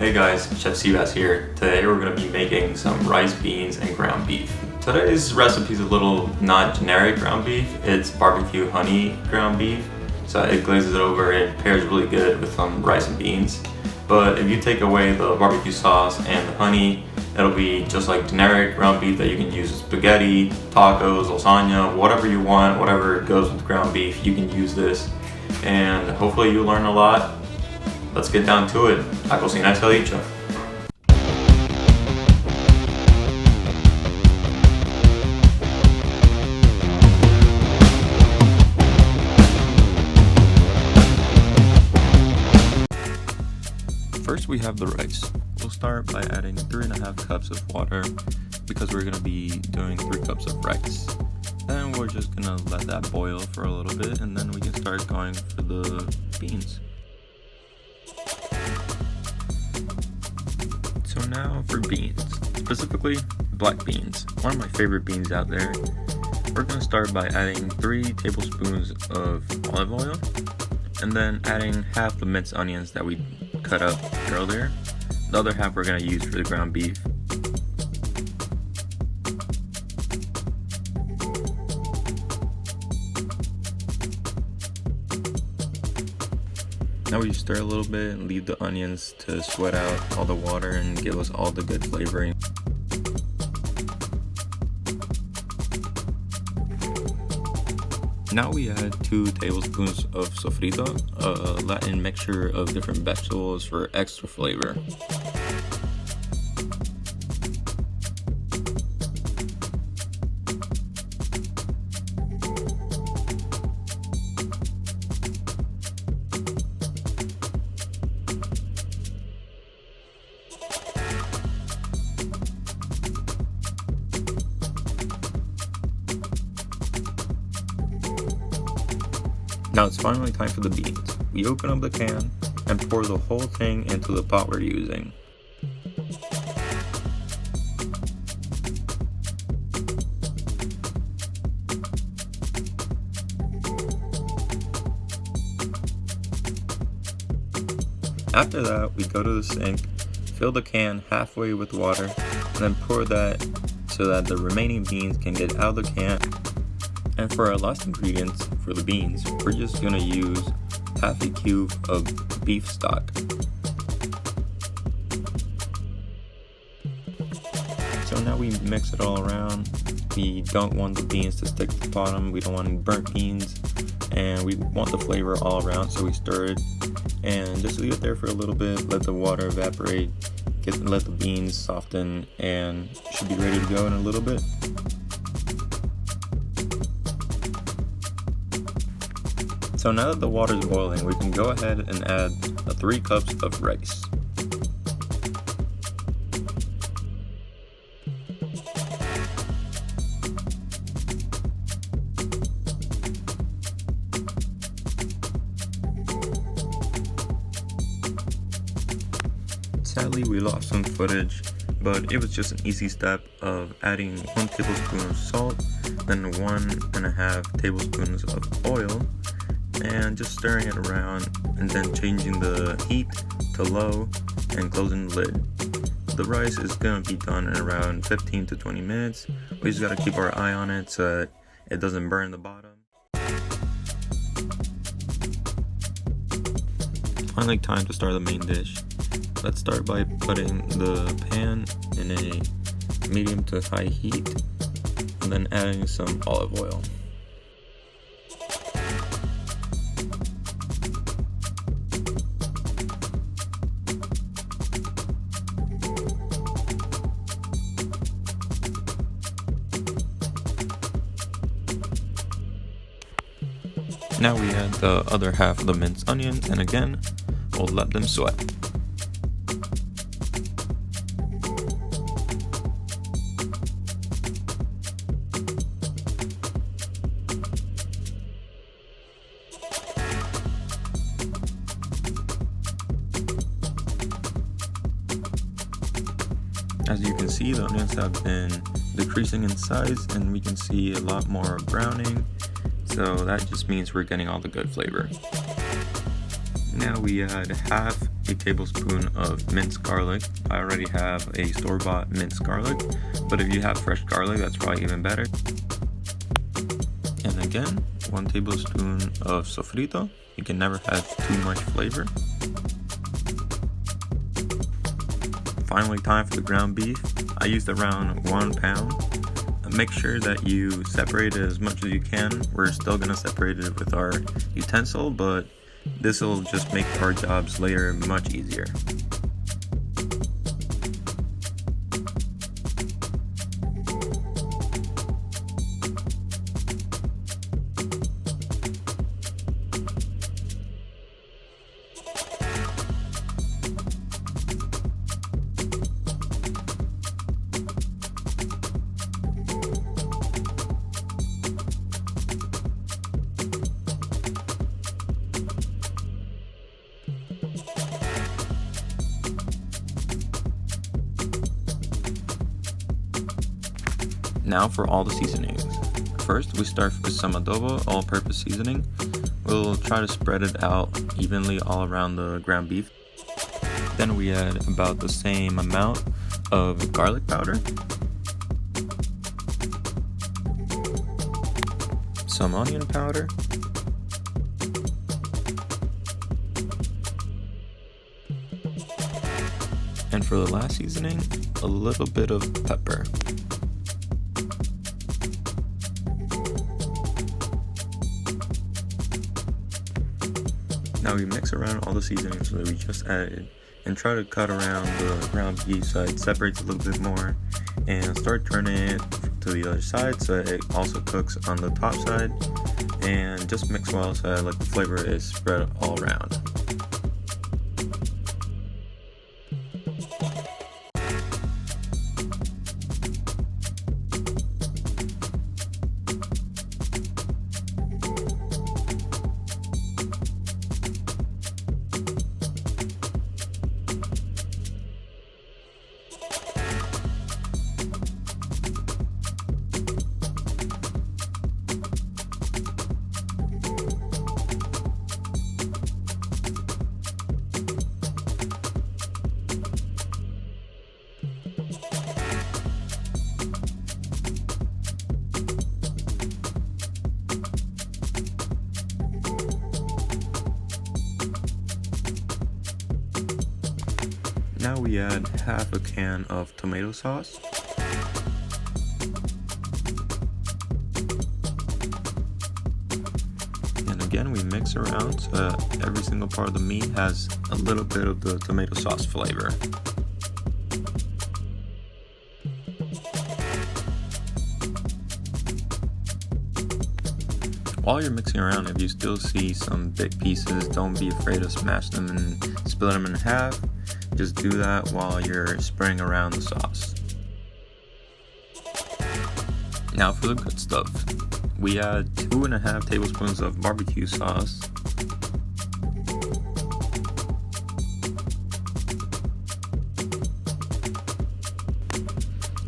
Hey guys, Chef Seabass here. Today we're going to be making some rice, beans, and ground beef. Today's recipe is a little not generic ground beef. It's barbecue honey ground beef. So it glazes it over and pairs really good with some rice and beans. But if you take away the barbecue sauce and the honey, it'll be just like generic ground beef that you can use with spaghetti, tacos, lasagna, whatever you want, whatever goes with ground beef, you can use this. And hopefully you learn a lot. Let's get down to it. I will see you next time. First we have the rice. We'll start by adding 3.5 cups of water because we're going to be doing 3 cups of rice. Then we're just going to let that boil for a little bit and then we can start going for the beans. So now for beans, specifically black beans, one of my favorite beans out there. We're going to start by adding 3 tablespoons of olive oil and then adding half the minced onions that we cut up earlier. The other half we're going to use for the ground beef. Now we stir a little bit and leave the onions to sweat out all the water and give us all the good flavoring. Now we add 2 tablespoons of sofrito, a Latin mixture of different vegetables for extra flavor. Now it's finally time for the beans. We open up the can and pour the whole thing into the pot we're using. After that, we go to the sink, fill the can halfway with water, and then pour that so that the remaining beans can get out of the can. And for our last ingredients, for the beans, we're just going to use half a cube of beef stock. So now we mix it all around. We don't want the beans to stick to the bottom, we don't want any burnt beans, and we want the flavor all around, so we stir it. And just leave it there for a little bit, let the water evaporate, let the beans soften, and should be ready to go in a little bit. So now that the water is boiling, we can go ahead and add 3 cups of rice. Sadly, we lost some footage, but it was just an easy step of adding 1 tablespoon of salt, then 1.5 tablespoons of oil, and just stirring it around and then changing the heat to low and closing the lid. The rice is going to be done in around 15 to 20 minutes. We just got to keep our eye on it so that it doesn't burn the bottom. Finally, time to start the main dish. Let's start by putting the pan in a medium to high heat and then adding some olive oil. Now we add the other half of the minced onions, and again, we'll let them sweat. As you can see, the onions have been decreasing in size and we can see a lot more browning, so that just means we're getting all the good flavor. Now we add half a tablespoon of minced garlic. I already have a store-bought minced garlic, but if you have fresh garlic, that's probably even better. And again, 1 tablespoon of sofrito. You can never have too much flavor. Finally, time for the ground beef. I used around 1 pound. Make sure that you separate it as much as you can. We're still gonna separate it with our utensil, but this will just make our jobs later much easier. Now for all the seasonings. First, we start with some adobo all-purpose seasoning. We'll try to spread it out evenly all around the ground beef. Then we add about the same amount of garlic powder, some onion powder, and for the last seasoning, a little bit of pepper. Now we mix around all the seasonings that we just added and try to cut around the ground beef so it separates a little bit more, and start turning it to the other side so it also cooks on the top side, and just mix well so that the flavor is spread all around. Now we add half a can of tomato sauce. And again, we mix around so that every single part of the meat has a little bit of the tomato sauce flavor. While you're mixing around, if you still see some big pieces, don't be afraid to smash them and split them in half. Just do that while you're spraying around the sauce. Now for the good stuff. We add 2.5 tablespoons of barbecue sauce,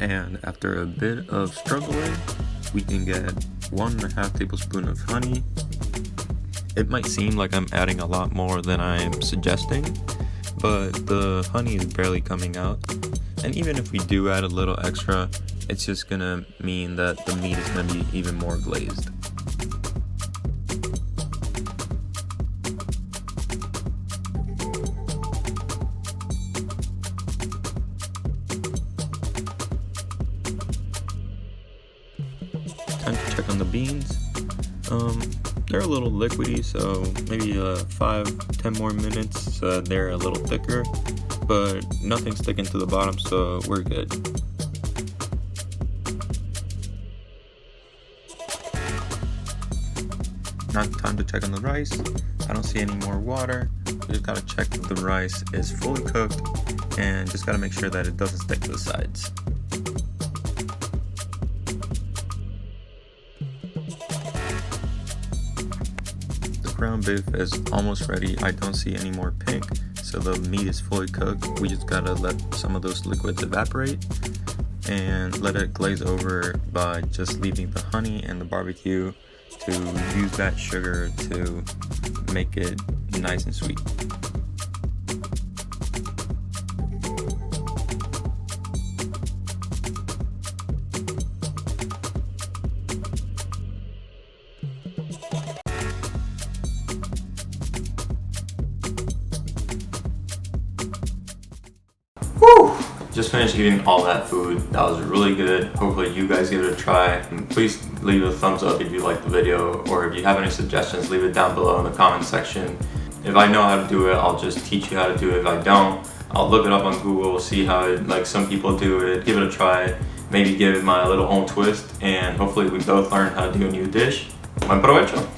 and after a bit of struggling, we can get 1.5 tablespoons of honey. It might seem like I'm adding a lot more than I'm suggesting, but the honey is barely coming out, and even if we do add a little extra, it's just gonna mean that the meat is gonna be even more glazed. Time to check on the beans. They're a little liquidy, so maybe 5-10 more minutes. They're a little thicker, but nothing's sticking to the bottom, so we're good. Now time to check on the rice. I don't see any more water. You just gotta check that the rice is fully cooked, and just gotta make sure that it doesn't stick to the sides. Ground beef is almost ready. I don't see any more pink, so the meat is fully cooked. We just gotta let some of those liquids evaporate and let it glaze over by just leaving the honey and the barbecue to use that sugar to make it nice and sweet. just finished eating all that food. That was really good. Hopefully you guys give it a try. And please leave a thumbs up if you liked the video, or if you have any suggestions, leave it down below in the comment section. If I know how to do it, I'll just teach you how to do it. If I don't, I'll look it up on Google, see how some people do it, give it a try, maybe give it my little own twist, and hopefully we both learn how to do a new dish. Buen provecho!